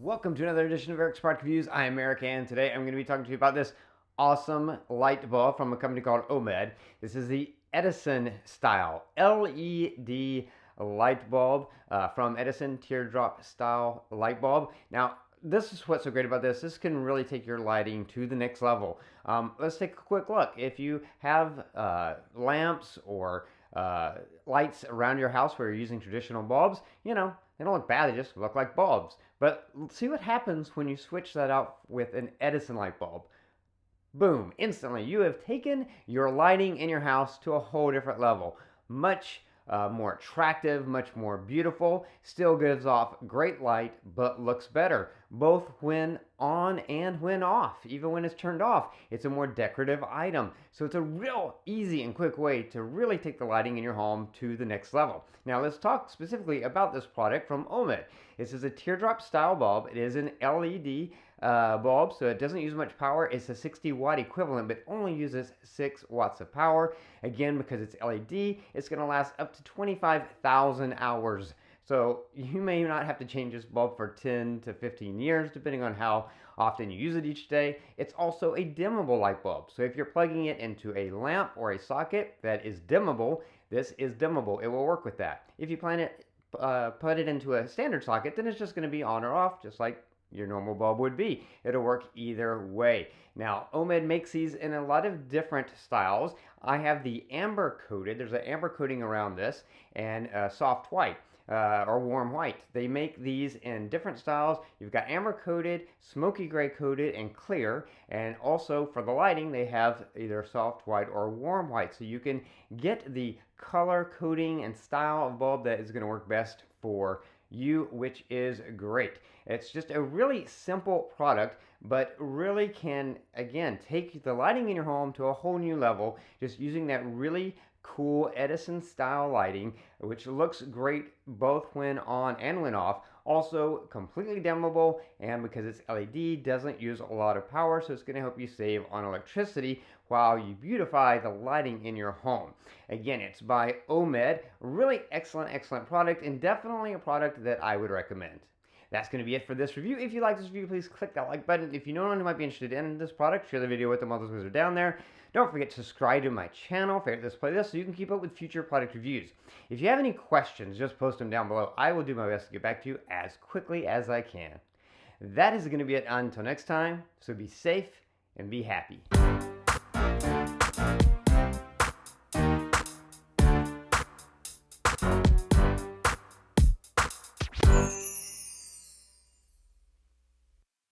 Welcome to another edition of Eric's Product Reviews. I am Eric, and today I'm going to be talking to you about this awesome light bulb from a company called OMED. This is the Edison style LED light bulb from Edison, Teardrop style light bulb. Now, this is what's so great about this. This can really take your lighting to the next level. Let's take a quick look. If you have lamps or lights around your house where you're using traditional bulbs, you know, they don't look bad, they just look like bulbs. But see what happens when you switch that out with an Edison light bulb. Boom, instantly you have taken your lighting in your house to a whole different level. Much more attractive, much more beautiful, still gives off great light, but looks better, both when on and when off. Even when it's turned off, it's a more decorative item. So it's a real easy and quick way to really take the lighting in your home to the next level. Now let's talk specifically about this product from OMED. This is a teardrop style bulb. It is an LED bulb, so it doesn't use much power. It's a 60-watt equivalent, but only uses 6 watts of power. Again, because it's LED, it's going to last up to 25,000 hours. So you may not have to change this bulb for 10 to 15 years, depending on how often you use it each day. It's also a dimmable light bulb. So if you're plugging it into a lamp or a socket that is dimmable, this is dimmable. It will work with that. If you put it into a standard socket, then it's just going to be on or off, just like your normal bulb would be. It'll work either way. Now, OMED makes these in a lot of different styles. I have the amber coated. There's an amber coating around this, and soft white or warm white. They make these in different styles. You've got amber coated, smoky gray coated, and clear. And also for the lighting, they have either soft white or warm white. So you can get the color coding and style of bulb that is going to work best for you, which is great. It's just a really simple product, but really can, again, take the lighting in your home to a whole new level just using that really cool Edison style lighting, which looks great both when on and when off. Also completely dimmable, and because it's LED, doesn't use a lot of power, so it's going to help you save on electricity while you beautify the lighting in your home. Again, it's by OMED. Really excellent product, and definitely a product that I would recommend. That's going to be it for this review. If you like this review, please click that like button. If you know anyone who might be interested in this product, share the video with them. All those videos are down there. Don't forget to subscribe to my channel, favorite this playlist, so you can keep up with future product reviews. If you have any questions, just post them down below. I will do my best to get back to you as quickly as I can. That is going to be it until next time, so be safe and be happy.